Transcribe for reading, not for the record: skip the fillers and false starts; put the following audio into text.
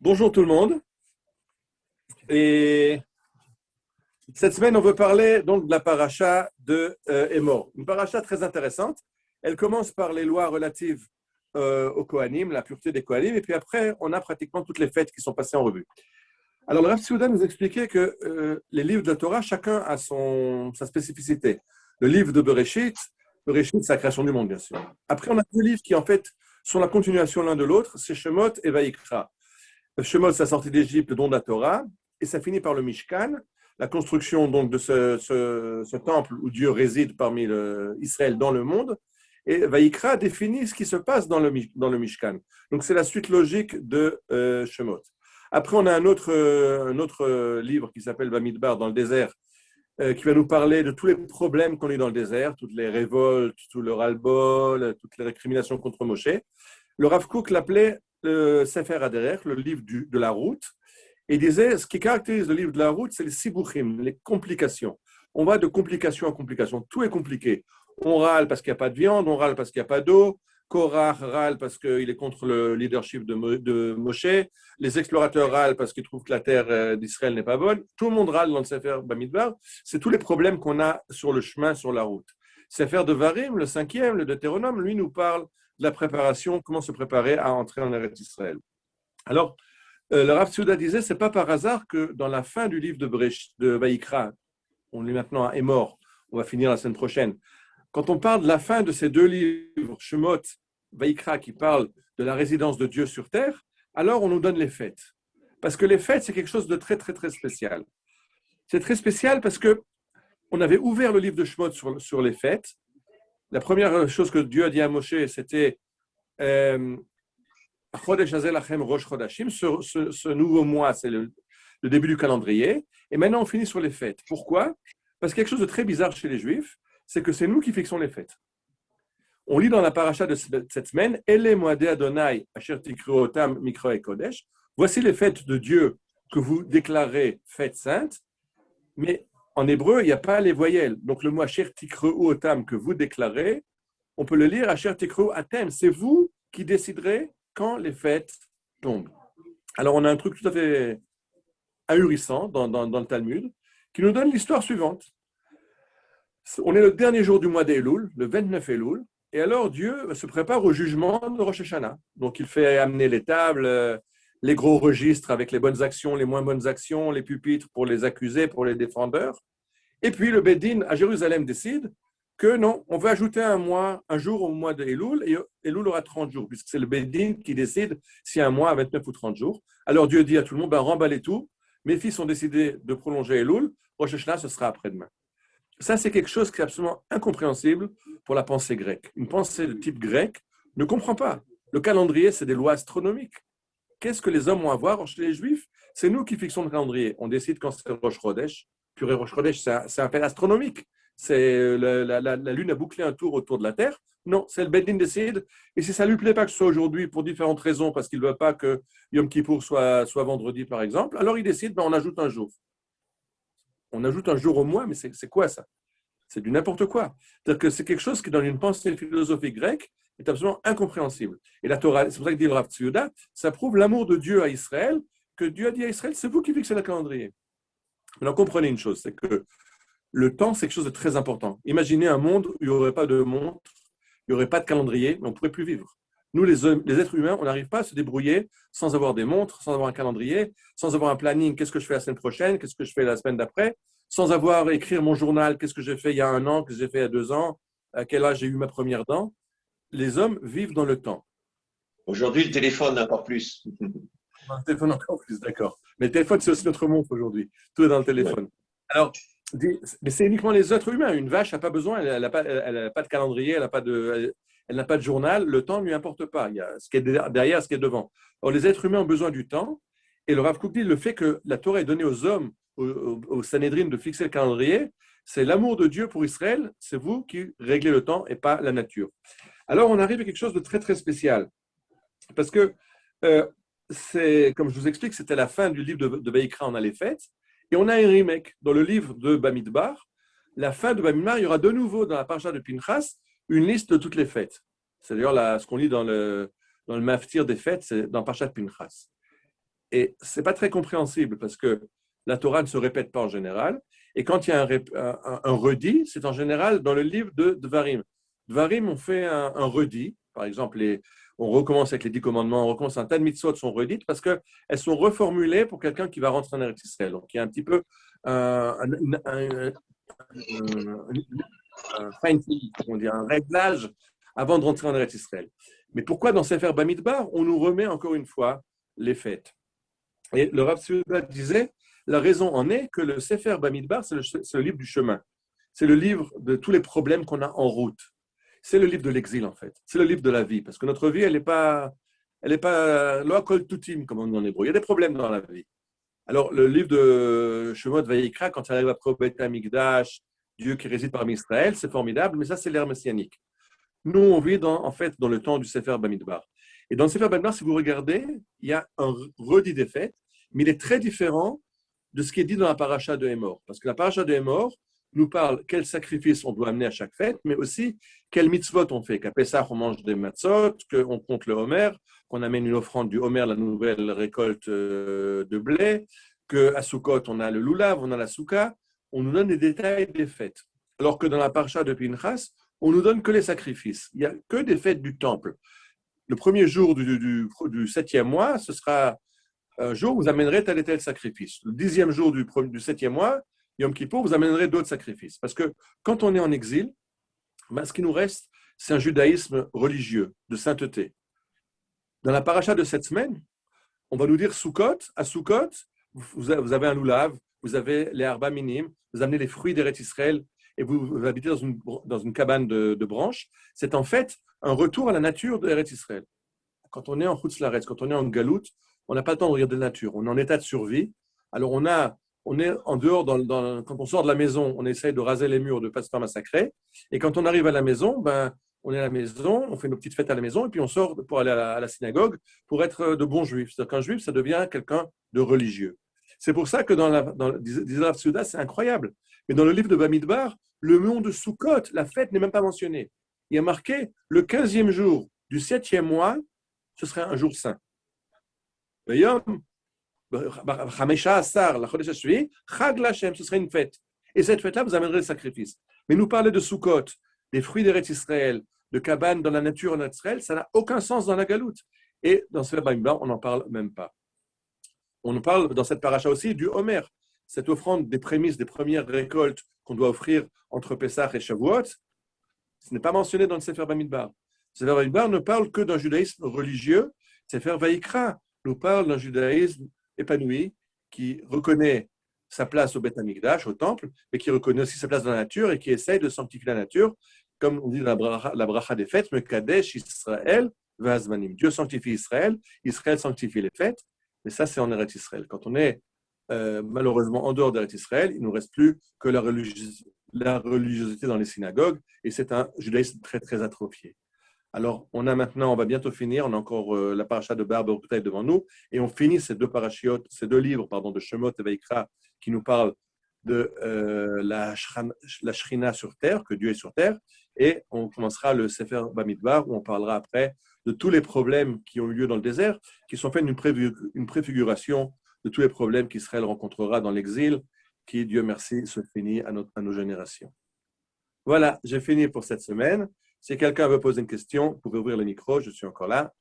Bonjour tout le monde. Et cette semaine, on veut parler donc de la paracha de Émor. Une paracha très intéressante. Elle commence par les lois relatives aux Kohanim, la pureté des Kohanim, et puis après, on a pratiquement toutes les fêtes qui sont passées en revue. Alors, le Rav Souda nous expliquait que les livres de la Torah, chacun a sa spécificité. Le livre de Bereshit, c'est la création du monde, bien sûr. Après, on a deux livres qui, en fait, sont la continuation l'un de l'autre, c'est Shemot et Vaïkra. Shemot, c'est la sortie d'Égypte, le don de la Torah, et ça finit par le Mishkan, la construction donc de ce temple où Dieu réside parmi Israël dans le monde. Et Vaïkra définit ce qui se passe dans le Mishkan. Donc c'est la suite logique de Shemot. Après, on a un autre livre qui s'appelle Bamidbar, dans le désert, qui va nous parler de tous les problèmes qu'on a eu dans le désert, toutes les révoltes, tout le ras-le-bol, toutes les récriminations contre Moshe. Le Rav Kook l'appelait le Sefer HaDerech, le livre de la route, et il disait, ce qui caractérise le livre de la route, c'est les sibuchim, les complications. On va de complication en complication, tout est compliqué. On râle parce qu'il n'y a pas de viande, on râle parce qu'il n'y a pas d'eau, Korach râle parce qu'il est contre le leadership de Moshe, les explorateurs râlent parce qu'ils trouvent que la terre d'Israël n'est pas bonne, tout le monde râle dans le Sefer Bamidbar, c'est tous les problèmes qu'on a sur le chemin, sur la route. Sefer de Varim, le 5e, le Deutéronome, lui nous parle de la préparation, comment se préparer à entrer en Eretz Israël. Alors, le Rav Souda disait, c'est pas par hasard que dans la fin du livre de Vaïkra, on est maintenant à Émor, on va finir la semaine prochaine, quand on parle de la fin de ces deux livres, Shemot, Vaïkra, qui parlent de la résidence de Dieu sur terre, alors on nous donne les fêtes. Parce que les fêtes, c'est quelque chose de très, très, très spécial. C'est très spécial parce que on avait ouvert le livre de Shemot sur les fêtes. La première chose que Dieu a dit à Moshe, c'était Chodesh Hazel Lachem Rosh Chodashim, ce nouveau mois, c'est le début du calendrier. Et maintenant, on finit sur les fêtes. Pourquoi? Parce qu'il y a quelque chose de très bizarre chez les Juifs, c'est que c'est nous qui fixons les fêtes. On lit dans la paracha de cette semaine, Ele Moadei Adonai Asher Tikru Otam Mikra et Kodesh. Voici les fêtes de Dieu que vous déclarez fêtes saintes, mais en hébreu, il n'y a pas les voyelles. Donc le mot Asher Tikru Otam que vous déclarez, on peut le lire Asher Tikru Atem. C'est vous qui déciderez quand les fêtes tombent. Alors, on a un truc tout à fait ahurissant dans le Talmud qui nous donne l'histoire suivante. On est le dernier jour du mois d'Elul, le 29 Elul, et alors Dieu se prépare au jugement de Rosh Hashanah. Donc, il fait amener les tables, les gros registres avec les bonnes actions, les moins bonnes actions, les pupitres pour les accusés, pour les défendeurs. Et puis, le Bédine à Jérusalem décide que non, on va ajouter un jour au mois de Elul, et Elul aura 30 jours, puisque c'est le Bédin qui décide si un mois a 29 ou 30 jours. Alors Dieu dit à tout le monde, remballez tout, mes fils ont décidé de prolonger Elul, Rosh Hashanah, ce sera après-demain. Ça, c'est quelque chose qui est absolument incompréhensible pour la pensée grecque. Une pensée de type grec ne comprend pas. Le calendrier, c'est des lois astronomiques. Qu'est-ce que les hommes ont à voir chez les Juifs? C'est nous qui fixons le calendrier. On décide quand c'est Rosh Chodesh. Purée Rosh Chodesh, c'est un fait astronomique. C'est la Lune a bouclé un tour autour de la Terre. Non, c'est le Bédine décide. Et si ça ne lui plaît pas que ce soit aujourd'hui, pour différentes raisons, parce qu'il ne veut pas que Yom Kippour soit vendredi, par exemple, alors il décide, on ajoute un jour. On ajoute un jour au mois, mais c'est quoi ça? C'est du n'importe quoi. C'est-à-dire que c'est quelque chose qui, dans une pensée philosophique grecque, est absolument incompréhensible. Et la Torah, c'est pour ça que dit le Rav Tzviuda, ça prouve l'amour de Dieu à Israël, que Dieu a dit à Israël, c'est vous qui fixez le calendrier. Alors comprenez une chose, c'est que le temps, c'est quelque chose de très important. Imaginez un monde où il n'y aurait pas de montre, il n'y aurait pas de calendrier, mais on ne pourrait plus vivre. Nous, les êtres humains, on n'arrive pas à se débrouiller sans avoir des montres, sans avoir un calendrier, sans avoir un planning, qu'est-ce que je fais la semaine prochaine, qu'est-ce que je fais la semaine d'après, sans avoir écrire mon journal, qu'est-ce que j'ai fait il y a 1 an, qu'est-ce que j'ai fait il y a 2 ans, à quel âge j'ai eu ma première dent. Les hommes vivent dans le temps. Aujourd'hui, le téléphone encore plus. Le téléphone encore plus, d'accord. Mais le téléphone, c'est aussi notre montre aujourd'hui. Tout est dans le téléphone. Ouais. Alors, mais c'est uniquement les êtres humains. Une vache n'a pas besoin, elle n'a pas de calendrier, elle n'a pas de journal. Le temps ne lui importe pas. Il y a ce qui est derrière, ce qui est devant. Alors, les êtres humains ont besoin du temps. Et le Rav Kook dit, le fait que la Torah est donnée aux hommes, au Sanhédrin, de fixer le calendrier, c'est l'amour de Dieu pour Israël. C'est vous qui réglez le temps et pas la nature. Alors, on arrive à quelque chose de très, très spécial. Parce que, comme je vous explique, c'était la fin du livre de Vaïkra, on a les fêtes. Et on a un remake dans le livre de Bamidbar. La fin de Bamidbar, il y aura de nouveau dans la paracha de Pinchas une liste de toutes les fêtes. C'est d'ailleurs ce qu'on lit dans le maftir des fêtes, c'est dans la paracha de Pinchas. Et ce n'est pas très compréhensible parce que la Torah ne se répète pas en général. Et quand il y a un redit, c'est en général dans le livre de Dvarim. Dvarim, on fait un redit. Par exemple, on recommence avec les 10 commandements, on recommence un tas de mitzvot sont redites parce qu'elles sont reformulées pour quelqu'un qui va rentrer en Eretz Israël. Donc, il y a un petit peu un fine-tuning, on dit, un réglage avant de rentrer en Eretz Israël. Mais pourquoi dans Sefer Bamidbar, on nous remet encore une fois les fêtes? Et le Rav Tzouda disait, la raison en est que le Sefer Bamidbar, c'est le livre du chemin. C'est le livre de tous les problèmes qu'on a en route. C'est le livre de l'exil, en fait. C'est le livre de la vie. Parce que notre vie, elle n'est pas lo kol tutim, comme on dit en hébreu. Il y a des problèmes dans la vie. Alors, le livre de Shemot Vayikra, quand il arrive après Beth Amikdash, Dieu qui réside parmi Israël, c'est formidable, mais ça, c'est l'ère messianique. Nous, on vit en fait dans le temps du Sefer Bamidbar. Et dans le Sefer Bamidbar, si vous regardez, il y a un redit des fêtes, mais il est très différent de ce qui est dit dans la paracha de Hémor. Parce que la paracha de Hémor nous parle quel sacrifice on doit amener à chaque fête, mais aussi quel mitzvot on fait. Qu'à Pessah, on mange des matzot, qu'on compte le Homer, qu'on amène une offrande du Homer, la nouvelle récolte de blé, qu'à Sukkot, on a le lulav, on a la souka. On nous donne les détails des fêtes. Alors que dans la paracha de Pinchas, on nous donne que les sacrifices. Il n'y a que des fêtes du temple. Le premier jour du 7e mois, ce sera un jour où vous amènerez tel et tel sacrifice. Le 10e jour du 7e mois, Yom Kippour, vous amènerez d'autres sacrifices. Parce que quand on est en exil, ce qui nous reste, c'est un judaïsme religieux, de sainteté. Dans la paracha de cette semaine, on va nous dire Sukkot, à Sukkot, vous avez un lulav, vous avez les arba minim, vous amenez les fruits d'Eretz Israël et vous habitez dans une cabane de branches. C'est en fait un retour à la nature d'Eretz Israël. Quand on est en Chutz La'aretz, quand on est en Galout, on n'a pas le temps de regarder la nature. On est en état de survie. Alors on est en dehors, quand on sort de la maison, on essaye de raser les murs, de ne pas se faire massacrer. Et quand on arrive à la maison, on est à la maison, on fait nos petites fêtes à la maison et puis on sort pour aller à la synagogue pour être de bons juifs. C'est-à-dire qu'un juif, ça devient quelqu'un de religieux. C'est pour ça que disait Rav Tzouda, c'est incroyable. Mais dans le livre de Bamidbar, le nom de Sukkot, la fête n'est même pas mentionnée. Il y a marqué le 15e jour du 7e mois, ce serait un jour saint. Ce serait une fête. Et cette fête-là, vous amènerez le sacrifice. Mais nous parler de Sukkot, des fruits d'Eretz Israël, de cabanes dans la nature en Israël, ça n'a aucun sens dans la galoute. Et dans ce Bamidbar, on n'en parle même pas. On nous parle dans cette paracha aussi du Homer, cette offrande des prémices, des premières récoltes qu'on doit offrir entre Pessah et Shavuot. Ce n'est pas mentionné dans le Sefer Bamidbar. Le Sefer Bamidbar ne parle que d'un judaïsme religieux. Le Sefer Vayikra nous parle d'un judaïsme épanoui qui reconnaît sa place au Beth Amikdash, au temple, mais qui reconnaît aussi sa place dans la nature et qui essaye de sanctifier la nature, comme on dit dans la bracha des fêtes, Mekadesh Israël Vazmanim. Dieu sanctifie Israël, Israël sanctifie les fêtes. Mais ça, c'est en Eretz Israël. Quand on est malheureusement en dehors d'Eretz Israël, il ne nous reste plus que la religiosité dans les synagogues, et c'est un judaïsme très, très atrophié. Alors, on va bientôt finir, on a encore la paracha de Bar Berukhtai devant nous, et on finit ces deux livres de Shemot et Vayikra, qui nous parlent de la Shrina sur terre, que Dieu est sur terre, et on commencera le Sefer Bamidbar, où on parlera après de tous les problèmes qui ont eu lieu dans le désert, qui sont faits une préfiguration de tous les problèmes qu'Israël rencontrera dans l'exil, qui, Dieu merci, se finit à nos générations. Voilà, j'ai fini pour cette semaine. Si quelqu'un veut poser une question, vous pouvez ouvrir le micro, je suis encore là.